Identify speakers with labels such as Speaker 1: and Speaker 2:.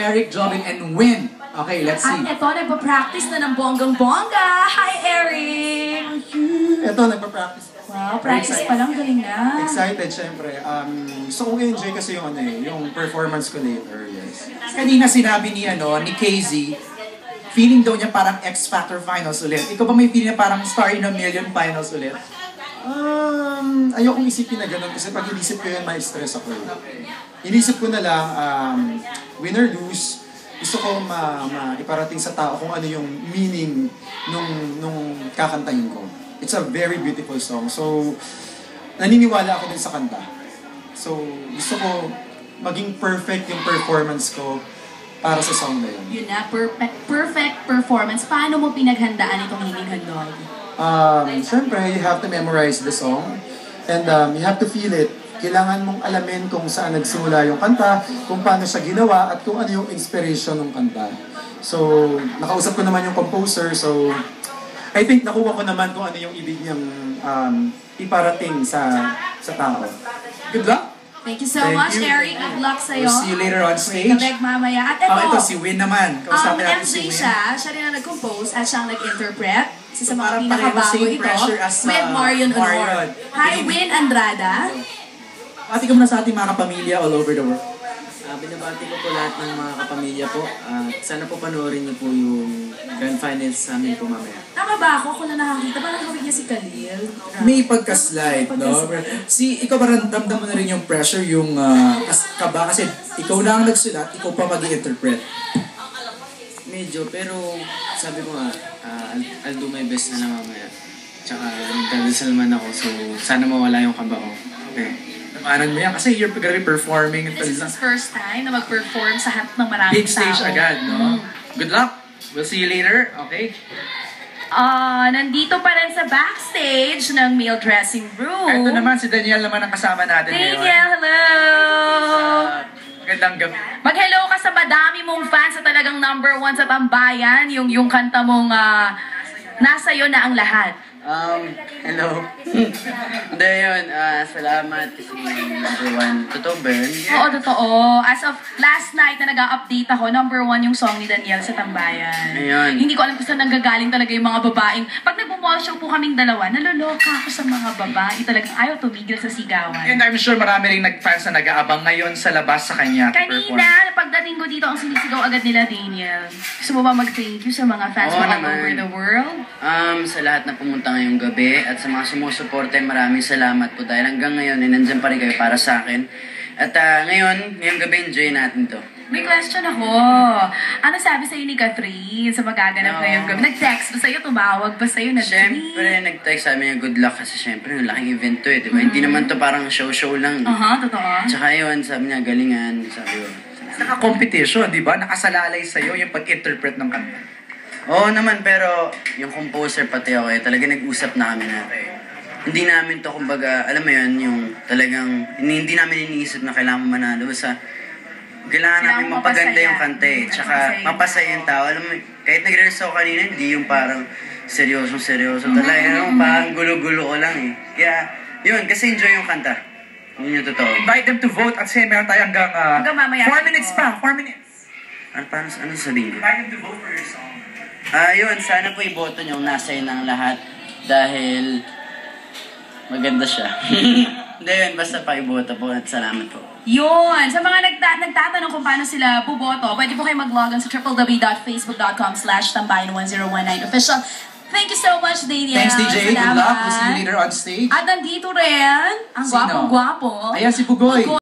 Speaker 1: Eric, Jobin, and Win. Okay, let's see.
Speaker 2: At ito, nagpa-practice na ng bonggang-bongga. Hi, Eric!
Speaker 3: Ito, nagpa-practice.
Speaker 2: Wow, practice pa lang, galing na.
Speaker 3: Excited, syempre. Gusto kong enjoy kasi yung, yung performance ko later, yes.
Speaker 1: Kanina sinabi ni KZ, feeling daw niya parang X Factor Finals ulit. Ikaw ba may feeling na parang Star in a Million Finals ulit?
Speaker 3: Ayokong isipin na ganun kasi pag inisip ko yun, may stress ako. Inisip ko na lang, win or lose, gusto ko iparating sa tao kung ano yung meaning nung kakantahin ko. It's a very beautiful song. So, naniniwala ako din sa kanta. So, gusto ko maging perfect yung performance ko para sa song na yun.
Speaker 2: Yun na, perfect performance. Paano mo pinaghandaan itong Hinging Handog?
Speaker 3: Siyempre, you have to memorize the song and you have to feel it. Kailangan mong alamin kung saan nagsimula yung kanta, kung paano siya ginawa, at kung ano yung inspiration ng kanta. So, nakausap ko naman yung composer, so I think nakuha ko naman kung ano yung ibig niyang iparating sa tao.
Speaker 1: Good luck!
Speaker 2: Thank you so much, Eric. Good luck sa'yo.
Speaker 1: We'll see you later on stage.
Speaker 2: Kabeg mamaya. At ito,
Speaker 1: ito si Win naman. Kausapin natin si
Speaker 2: MC
Speaker 1: Win.
Speaker 2: siya rin ang nag-compose at siyang nag-interpret. Isa sa mga
Speaker 1: Parang
Speaker 2: pinakabago
Speaker 1: same
Speaker 2: ito.
Speaker 1: pressure as,
Speaker 2: With Marion Honor.
Speaker 1: Marion.
Speaker 2: Hi, Win Andrada.
Speaker 1: Pati ka muna sa ating mga kapamilya all over the world.
Speaker 4: Binabati ko po lahat ng mga kapamilya po. Sana po panoorin niyo po yung Grand Finals sa amin po mamaya.
Speaker 2: Tama ba ako? Ako na nakakita. Parang nakawig niya si Khalil.
Speaker 1: May pagka-slide, no? Ikaw ba ramdam mo na rin yung pressure, yung kaba? Kasi ikaw lang ang nagsulat, ikaw pa mag-i-interpret.
Speaker 4: Medyo, pero sabi ko nga, I'll do my best na lang mamaya. Tsaka nagdadasal man ako, so sana mawala yung kaba ko. Okay.
Speaker 1: Namanan mo yan kasi you're gonna be performing.
Speaker 2: This is his first time na mag-perform sa harap ng maraming
Speaker 1: big stage
Speaker 2: tao.
Speaker 1: agad, no? Good luck! We'll see you later, okay?
Speaker 2: Nandito pa rin sa backstage ng male dressing room.
Speaker 1: Ito naman, si Daniel naman ang kasama natin ngayon.
Speaker 2: Daniel, hello!
Speaker 1: Magandang gabi.
Speaker 2: Mag-hello ka sa madami mong fans sa talagang #1 sa tambayan. Yung kanta mong nasa iyo na ang lahat.
Speaker 4: Hello. Hindi yun, salamat kasi #1. Totoo ba yun?
Speaker 2: Oo, totoo. As of last night na nag-update ako, #1 yung song ni Daniel sa tambayan.
Speaker 4: Ayun.
Speaker 2: Hindi ko alam kung saan nanggagaling talaga yung mga babaeng. Pag nag-mall show po kaming dalawa, naloloka ako sa mga babae. Talagang ayaw tumigil sa sigawan.
Speaker 1: And I'm sure marami rin fans na nag-aabang ngayon sa labas sa kanya to perform.
Speaker 2: Kanina, pagdating ko dito, ang sinisigaw agad nila, Daniel. Gusto mo ba mag-thank you sa mga fans mo all over the world?
Speaker 4: Sa lahat na pumunta ngayong gabi at sa mga sumusuporta, maraming salamat po dahil hanggang ngayon nandiyan pa rin kayo para sa akin. At ngayong gabi, enjoy natin to.
Speaker 2: May question ako. Ano sabi sa'yo ni Catherine sa magaganap ngayong gabi? Nag-text ba sa'yo? Tumawag ba sa'yo?
Speaker 4: Siyempre, nag-text sabi niya good luck kasi siyempre, laking event to diba? Hindi naman to parang show-show lang.
Speaker 2: Totoo.
Speaker 4: Tsaka yun, sabi niya, galingan. Sabi ko,
Speaker 1: naka-competition, di ba? Nakasalalay sa'yo yung pag-interpret ng kanta.
Speaker 4: Oo naman, pero yung composer pati ako talaga nag-usap na kami na hindi namin to, kumbaga, alam mo yun, yung talagang, hindi namin iniisip na kailangan manalo. Basta, kailangan namin mapaganda yung kanta Tsaka, mapasaya yung tao. Alam mo, kahit nag-rehearse ako kanina, hindi yung parang seryoso. Talaga, parang gulo-gulo ko lang Kaya, yun, kasi enjoy yung kanta. Yun yung totoo.
Speaker 1: Invite them to vote at say meron tayo hanggang 4 minutes pa. 4 minutes.
Speaker 4: Ano sabihin ko?
Speaker 1: Invite them to vote for your song.
Speaker 4: Yun, sana po iboto nyo nasa ng lahat dahil maganda siya. Hindi yun, basta pa iboto po at salamat po.
Speaker 2: Yun! Sa mga nagtatanong kung paano sila buboto, pwede po kayo mag-log on sa www.facebook.com/tambayan1019official. Thank you so much, Daniel.
Speaker 1: Thanks, DJ. Good luck. We'll see you later on stage.
Speaker 2: At nandito rin, ang
Speaker 1: Sino?
Speaker 2: gwapong-gwapo.
Speaker 1: Ayan si Pugoy.